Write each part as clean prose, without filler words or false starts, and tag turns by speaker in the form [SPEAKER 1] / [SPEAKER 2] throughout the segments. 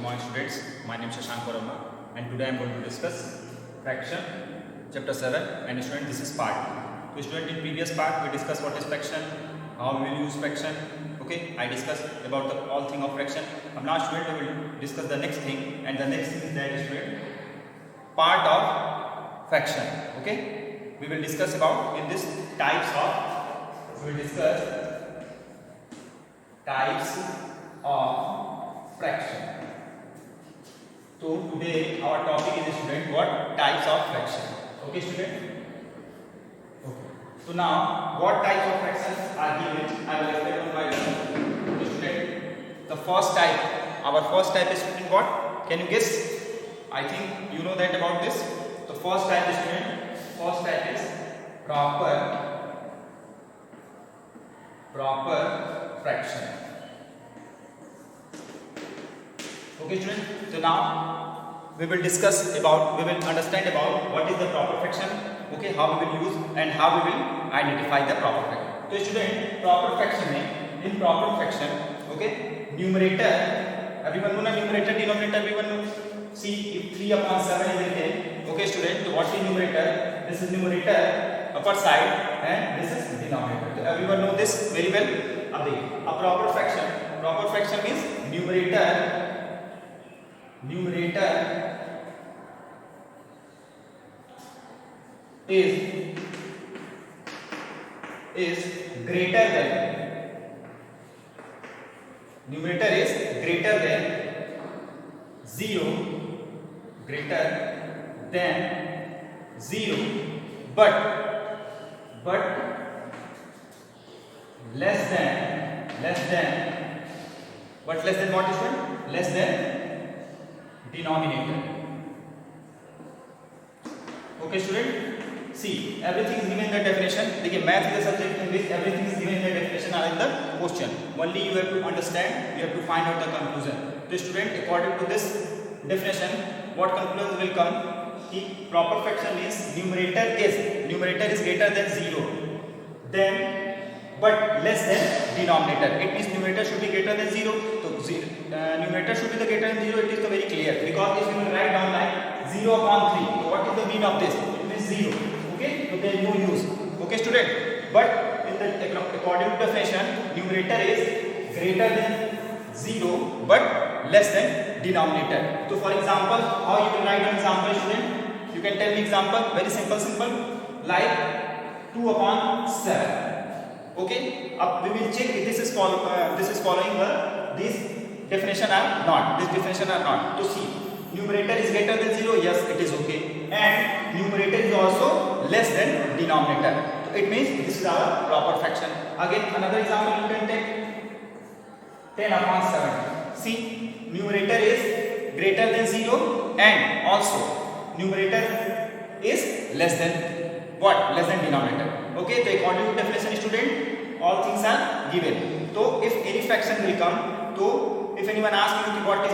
[SPEAKER 1] morning students. My name is Shashank Varma and today I am going to discuss fraction chapter 7 and student this is part. So student in previous part we discussed what is fraction, how we will use fraction. Okay, I discussed about the all thing of fraction. Now student we will discuss the next thing and the next thing is that student part of fraction. Okay, we will discuss about in this types of we will discuss types of fraction. So today our topic is student what types of fraction. Okay student. Okay. So now what types of fractions are given? I will explain one by one. Okay student. The first type. Our first type is student what? Can you guess? I think you know that about this. The first type is student. First type is proper fraction. Okay student, so now we will discuss about, we will understand about what is the proper fraction, okay, how we will use and how we will identify the proper fraction. So student, proper fraction in proper fraction, okay, numerator, everyone know na numerator, denominator, everyone know. See, if 3 upon 7 is written, okay student, so what is numerator? This is numerator, upper side, and this is denominator. So everyone know this very well. A proper fraction means numerator is greater than 0 but less than what is it? Less than denominator. Okay student, see everything is given in the definition. देखिए math is a subject in which everything is given in the definition or in the question. Only you have to understand, you have to find out the conclusion. So student, according to this definition, what conclusion will come? कि proper fraction means numerator is greater than 0, then but less than denominator. It means numerator should be greater than 0. So numerator should be the greater than 0. It is very clear because if you will write down like 0 upon 3, so what is the mean of this? It means 0. Okay, so there is no use. Okay student, but in the according to definition, numerator is greater than 0 but less than denominator. So for example, how you can write an example student? You can tell me example, very simple, like 2 upon 7. Okay, we will check if this is following this definition or not. This definition or not. To see, numerator is greater than 0. Yes, it is okay, and numerator is also less than denominator. So it means this is our proper fraction. Again, another example you can take 10 upon 7. See, numerator is greater than 0, and also numerator is less than what? Less than denominator. Okay, so according to definition student, all things are given. So if any fraction will come, so if anyone asks you what is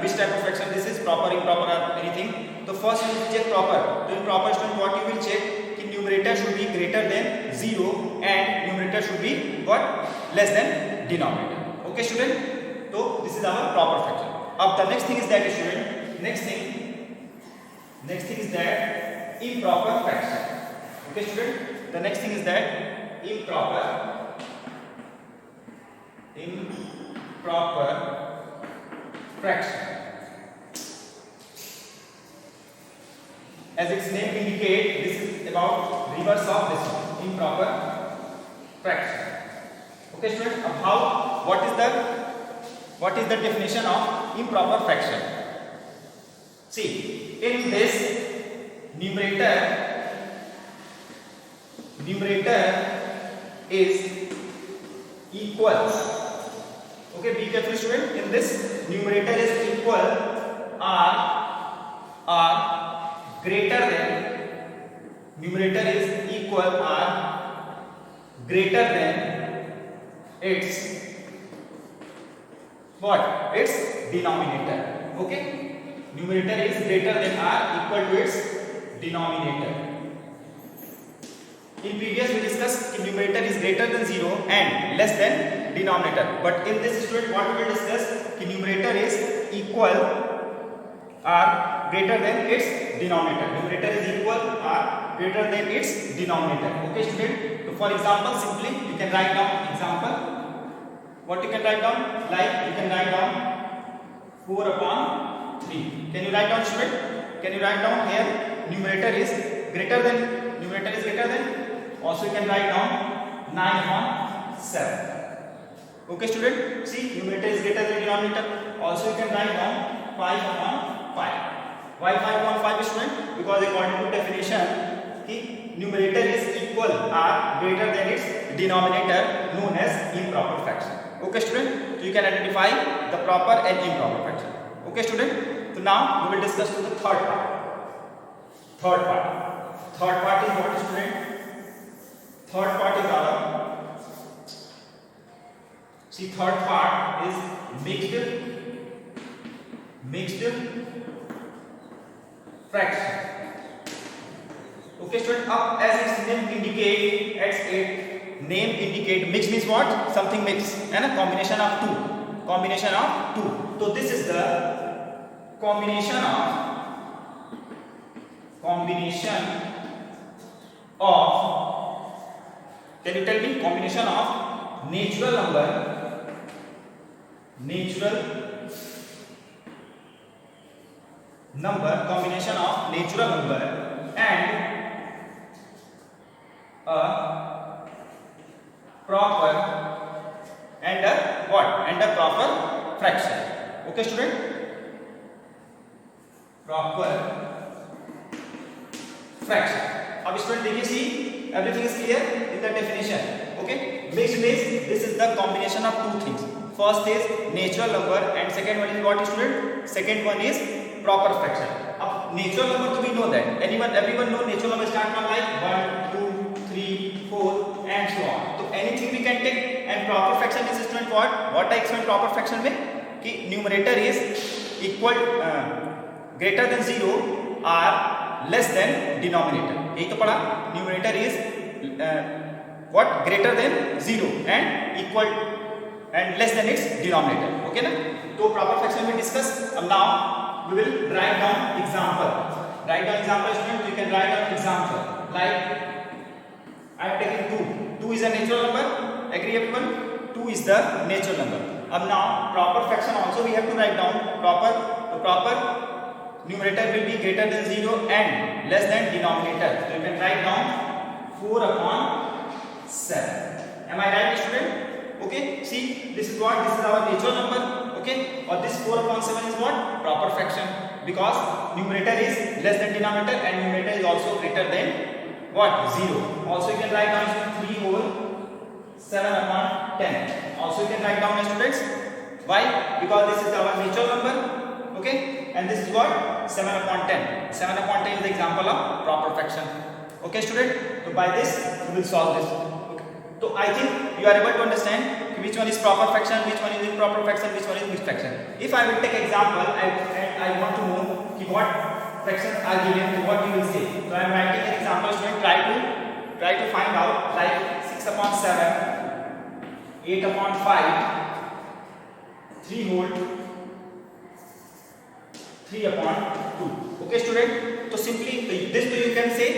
[SPEAKER 1] which type of fraction this is, proper, improper or anything, so first you will check proper. So in proper student, what you will check, कि numerator should be greater than 0 and numerator should be what? Less than denominator. Okay student, so this is our proper fraction. Now the next thing is that student, next thing is that improper fraction. Okay student, the next thing is that improper fraction. As its name indicates, this is about reverse of this one, improper fraction. Okay student, what is the definition of improper fraction? See, in this numerator is equal. Okay, be careful student. In this, numerator is equal or greater than. Numerator is equal or greater than its what? Its denominator. Okay, numerator is greater than or equal to its denominator. In previous we discussed numerator is greater than 0 and less than denominator. But in this student, what we will discuss, कि numerator is equal or greater than its denominator. Numerator is equal or greater than its denominator. Okay student. So for example, simply you can write down example. What you can write down? Like you can write down 4 upon 3. Can you write down student? Can you write down here? Numerator is greater than. Numerator is greater than. Also you can write down 9 upon 7. Okay student. See, numerator is greater than denominator. Also you can write down 5 upon 5. Why 5 upon 5 student? Because according to definition, numerator is equal or greater than its denominator, known as improper fraction. Okay student. So you can identify the proper and improper fraction. Okay student. So now we will discuss to the third part. Third part is what student? Third part is our, see, third part is mixed fraction. Okay student, up as its name indicate, mix means what? Something mix, and a combination of two. So this is the combination of, can you tell me, combination of natural number and a proper fraction. Okay student, proper fraction. अब student देखिए, see everything is clear in the definition. Okay, mixed means this is the combination of two things. First is natural number and second one is what student? Second one is proper fraction. अब natural number तो we know that, everyone know natural number start from like 1 2 3 4 and so on. तो anything we can take. And proper fraction is student what I explain proper fraction में, कि numerator is equal greater than 0 और less than denominator. यही तो पढ़ा. Numerator is what? Greater than 0 and equal and less than it's denominator. Okay ना. तो proper fraction में discuss. अब now we will write down example. Student, you can write down example like I am taking 2 is a natural number. Agree everyone? 2 is the natural number. अब now proper fraction also we have to write down. Proper numerator will be greater than 0 and less than denominator. So you can write down 4 upon 7. Am I right student? Okay, see, this is our natural number. Okay, or this 4 upon 7 is what? Proper fraction, because numerator is less than denominator and numerator is also greater than what? 0. Also you can write down 3 whole 7 upon 10. Also you can write down students. Why? Because this is our natural number. Okay, and this is what? 7 upon 10. 7 upon 10 is the example of proper fraction. Okay student, so by this we will solve this. Okay, so I think you are able to understand which one is proper fraction, which one is improper fraction, which one is mixed fraction. If I will take example and I want to know what fractions are given, to what you will say. So I am writing an example student. Try to find out like 6 upon 7, 8 upon 5, 3 whole 3 upon 2. Okay student. So simply this you can say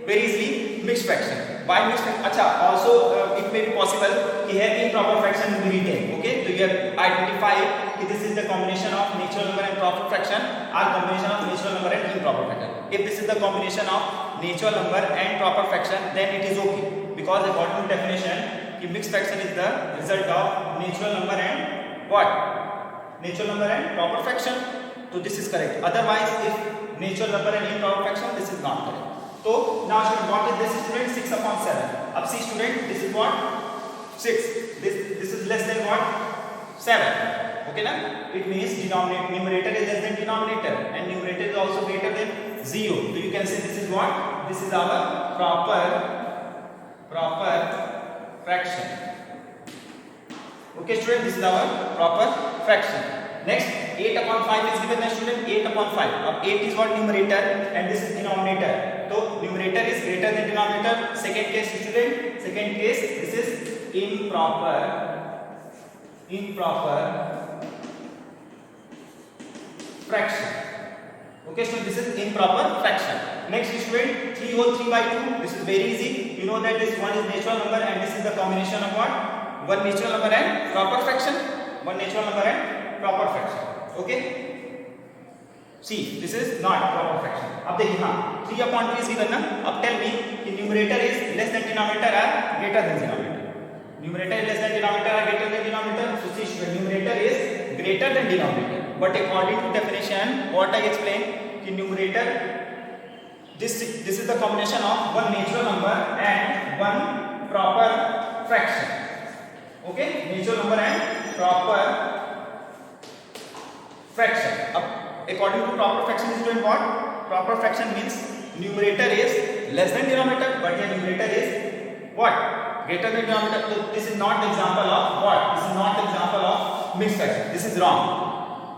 [SPEAKER 1] very easily mixed fraction. Why mixed fraction? अच्छा, also it may be possible कि here improper fraction will be written. Okay, so you have identified कि this is the combination of natural number and proper fraction, or combination of natural number and improper fraction. If this is the combination of natural number and proper fraction, then it is okay, because according to definition, कि mixed fraction is the result of natural number and what? Natural number and proper fraction. So this is correct. Otherwise, if natural number and improper fraction, this is not correct. So now student, what is this student? 6 upon 7. अब see student, this is what? 6. This is less than what? 7. Okay na? It means numerator is less than denominator and numerator is also greater than 0. So you can say this is what? This is our proper fraction. Okay student, this is our proper fraction. Next, 8 upon 5 is given as student. 8 upon 5. Now 8 is what? Numerator and this is denominator. So numerator is greater than denominator. Second case student. Second case, this is improper improper fraction. Okay, so this is improper fraction. Next student, 3 whole 3 by 2. This is very easy. You know that this one is natural number and this is the combination of what? One natural number and proper fraction. One natural number and proper fraction. Okay. See, this is not proper fraction. अब देखिए हाँ 3/2 is given ना. अब tell me कि numerator is less than denominator or greater than denominator. Numerator is less than denominator or greater than denominator. So see, numerator is greater than denominator. But according to definition, what I explained कि numerator this is the combination of one natural number and one proper fraction. Okay, natural number and proper fraction. According to proper fraction is doing what? Proper fraction means numerator is less than denominator, but your numerator is what? Greater than denominator. So this is not the example of what? This is not the example of mixed fraction. This is wrong.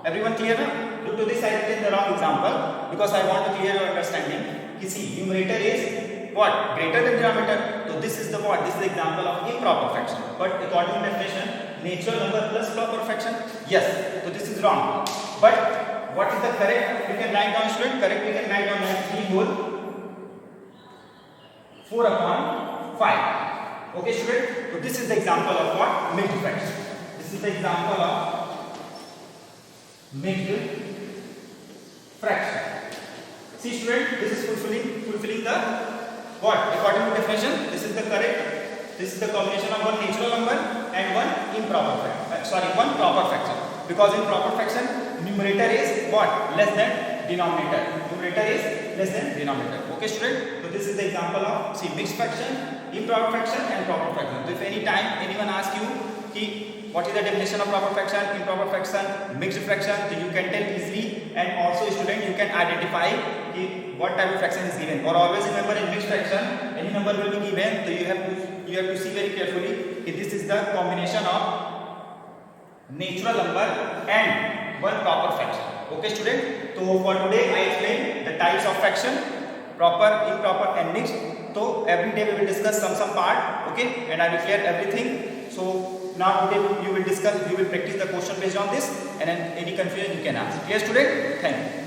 [SPEAKER 1] Everyone clear now? Due to this I take the wrong example because I want to clear your understanding. You see, numerator is what? Greater than denominator. So this is the what? This is the example of improper fraction. But according to definition, natural number plus proper fraction. Yes. So this is wrong. But what is the correct? You can write down, student. Correct, we can write down as 3 whole 4/5. Okay, student. So this is the example of what? Mixed fraction. This is the example of mixed fraction. See, student, this is fulfilling the what? According to definition, this is the correct. This is the combination of one natural number and one improper fraction. One proper fraction. Because in proper fraction, numerator is what? Less than denominator. Numerator is less than denominator. Okay, student. So this is the example of mixed fraction, improper fraction, and proper fraction. So if any time anyone asks you what is the definition of proper fraction, improper fraction, mixed fraction, so you can tell easily. And also, student, you can identify what type of fraction is given. Or always remember, in mixed fraction, any number will be given. So you have to see very carefully if this is the combination of natural number and one proper fraction. Okay, student. So for today I explained the types of fraction, proper, improper, and mixed. So every day we will discuss some part. Okay, and I will clear everything. So now today you will practice the question based on this, and then any confusion you can ask. Clear, student? Thank you.